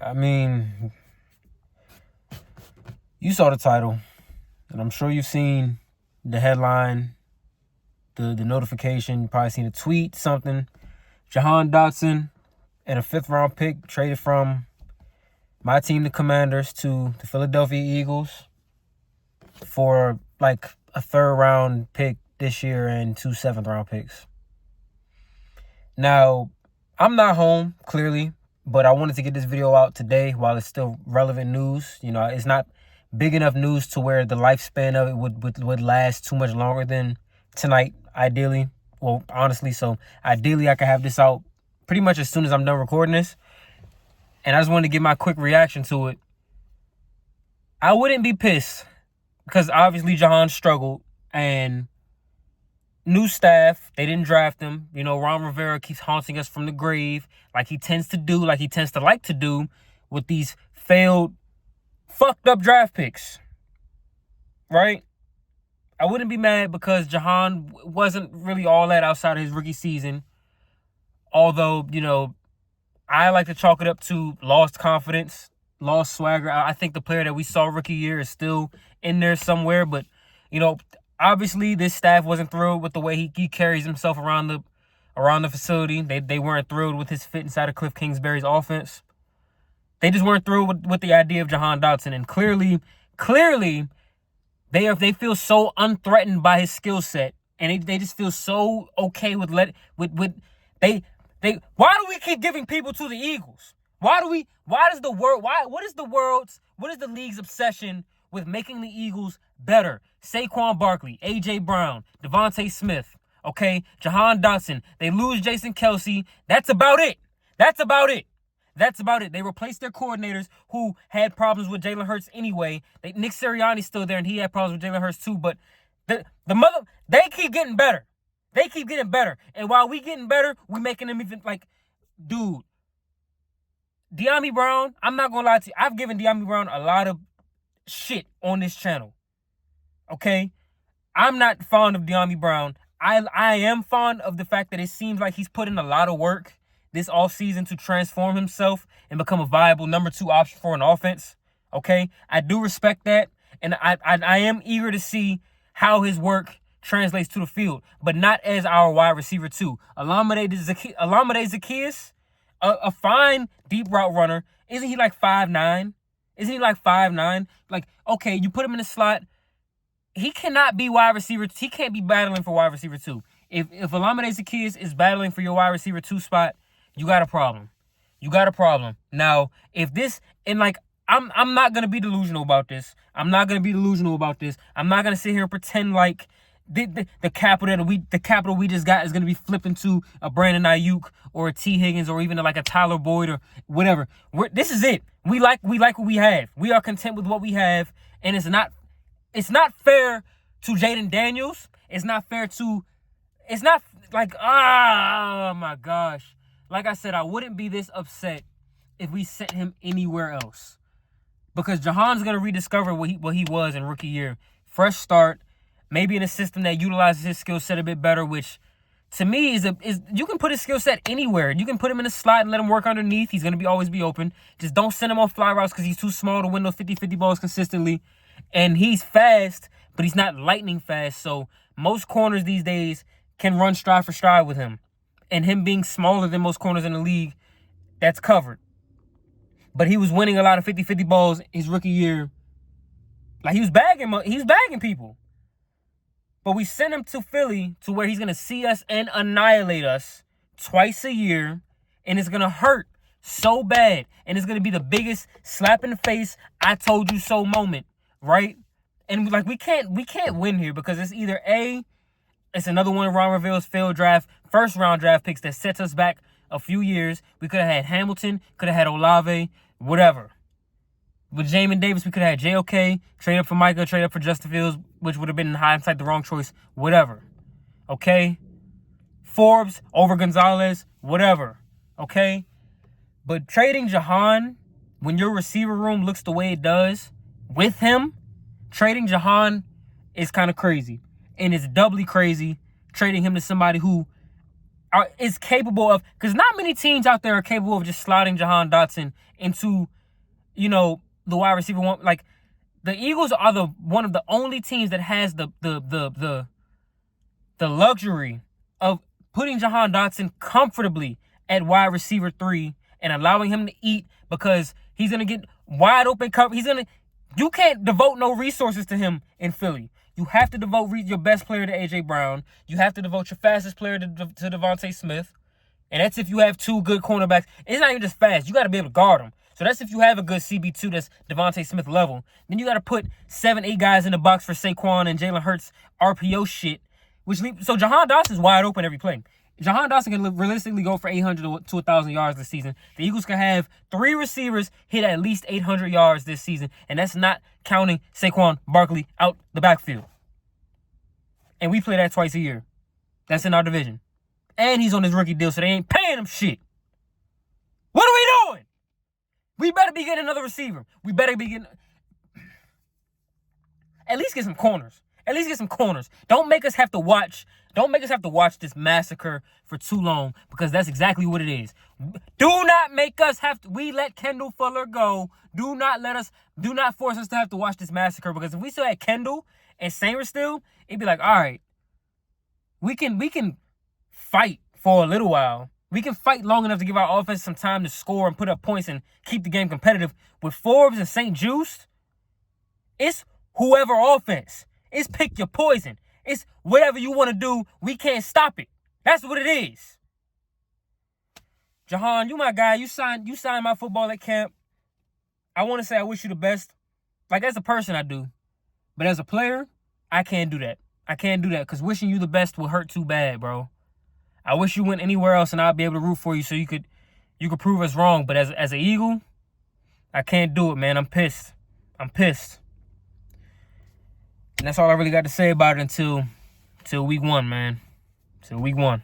I mean, you saw the title, and I'm sure you've seen the headline, the notification. You probably seen a tweet, something. Jahan Dotson and a 5th-round pick traded from my team, the Commanders, to the Philadelphia Eagles for like a 3rd-round pick this year and 2 7th-round picks. Now, I'm not home, clearly, but I wanted to get this video out today while it's still relevant news. You know, it's not big enough news to where the lifespan of it would last too much longer than tonight, ideally. Well, honestly, so ideally I could have this out pretty much as soon as I'm done recording this. And I just wanted to give my quick reaction to it. I wouldn't be pissed because obviously Jahan struggled and new staff, they didn't draft him. You know, Ron Rivera keeps haunting us from the grave like he tends to do, like he tends to like to do with these failed, fucked up draft picks. Right? I wouldn't be mad because Jahan wasn't really all that outside of his rookie season. Although, you know, I like to chalk it up to lost confidence, lost swagger. I think the player that we saw rookie year is still in there somewhere. But, you know, obviously this staff wasn't thrilled with the way he carries himself around the facility. They weren't thrilled with his fit inside of Cliff Kingsbury's offense. They just weren't thrilled with the idea of Jahan Dotson. And clearly, they feel so unthreatened by his skill set. And they just feel so okay with why do we keep giving people to the Eagles? What is the league's obsession with making the Eagles better? Saquon Barkley, A.J. Brown, Devontae Smith, okay? Jahan Dotson. They lose Jason Kelce. That's about it. They replaced their coordinators who had problems with Jalen Hurts anyway. Nick Sirianni's still there, and he had problems with Jalen Hurts too. But they keep getting better. And while we getting better, we making them even like, dude. Dyami Brown, I'm not gonna lie to you. I've given Dyami Brown a lot of shit on this channel. Okay? I'm not fond of Dyami Brown. I am fond of the fact that it seems like he's put in a lot of work this offseason to transform himself and become a viable number 2 option for an offense. Okay? I do respect that. And I am eager to see how his work translates to the field, but not as our wide receiver 2. Olamide Zaccheaus, a fine deep route runner. Isn't he like 5'9"? Like, okay, you put him in the slot. He cannot be wide receiver. He can't be battling for wide receiver 2. If Olamide Zaccheaus is battling for your wide receiver 2 spot, you got a problem. Now, if this, and like, I'm not gonna be delusional about this. I'm not gonna sit here and pretend like the capital we just got is gonna be flipping to a Brandon Ayuk or a T. Higgins or even like a Tyler Boyd or whatever. This is it. We like what we have. We are content with what we have, and it's not fair to Jaden Daniels. It's not like, oh my gosh. Like I said, I wouldn't be this upset if we sent him anywhere else. Because Jahan's going to rediscover what he was in rookie year. Fresh start, maybe in a system that utilizes his skill set a bit better, which to me is you can put his skill set anywhere. You can put him in a slot and let him work underneath. He's going to always be open. Just don't send him on fly routes because he's too small to win those 50-50 balls consistently. And he's fast, but he's not lightning fast. So most corners these days can run stride for stride with him. And him being smaller than most corners in the league, that's covered. But he was winning a lot of 50-50 balls his rookie year. Like, he was bagging people. But we sent him to Philly to where he's going to see us and annihilate us twice a year. And it's going to hurt so bad. And it's going to be the biggest slap in the face, I told you so moment. Right? And like, we can't win here because it's either A, it's another one of Ron Rivera's failed first round draft picks that sets us back a few years. We could have had Hamilton, could have had Olave, whatever. With Jamin Davis, we could have had JOK, trade up for Micah, trade up for Justin Fields, which would have been in hindsight the wrong choice, whatever. Okay? Forbes over Gonzalez, whatever. Okay? But trading Jahan, when your receiver room looks the way it does, with him, trading Jahan is kind of crazy. And it's doubly crazy trading him to somebody who is capable of, because not many teams out there are capable of just sliding Jahan Dotson into, the wide receiver one. Like, the Eagles are one of the only teams that has the luxury of putting Jahan Dotson comfortably at wide receiver 3 and allowing him to eat, because he's gonna get wide open cover. You can't devote no resources to him in Philly. You have to devote your best player to A.J. Brown. You have to devote your fastest player to Devontae Smith. And that's if you have 2 good cornerbacks. It's not even just fast. You got to be able to guard them. So that's if you have a good CB2 that's Devontae Smith level. Then you got to put 7, 8 guys in the box for Saquon and Jalen Hurts RPO shit. So Jahan Dotson's wide open every play. Jahan Dotson can realistically go for 800 to 1,000 yards this season. The Eagles can have 3 receivers hit at least 800 yards this season, and that's not counting Saquon Barkley out the backfield. And we play that twice a year. That's in our division. And he's on his rookie deal, so they ain't paying him shit. What are we doing? We better be getting another receiver. We better be getting... At least get some corners. At least get some corners. Don't make us have to watch this massacre for too long, because that's exactly what it is. Do not make us have to. We let Kendall Fuller go. Do not force us to have to watch this massacre, because if we still had Kendall and Sanger still, it'd be like, all right, we can fight for a little while. We can fight long enough to give our offense some time to score and put up points and keep the game competitive. With Forbes and St. Juice, it's whoever offense. It's pick your poison. It's whatever you want to do. We can't stop it. That's what it is. Jahan, you my guy. You signed my football at camp. I want to say I wish you the best. Like, as a person, I do. But as a player, I can't do that. I can't do that, because wishing you the best will hurt too bad, bro. I wish you went anywhere else and I'd be able to root for you so you could prove us wrong. But as an Eagle, I can't do it, man. I'm pissed. And that's all I really got to say about it until week 1, man. Till week 1.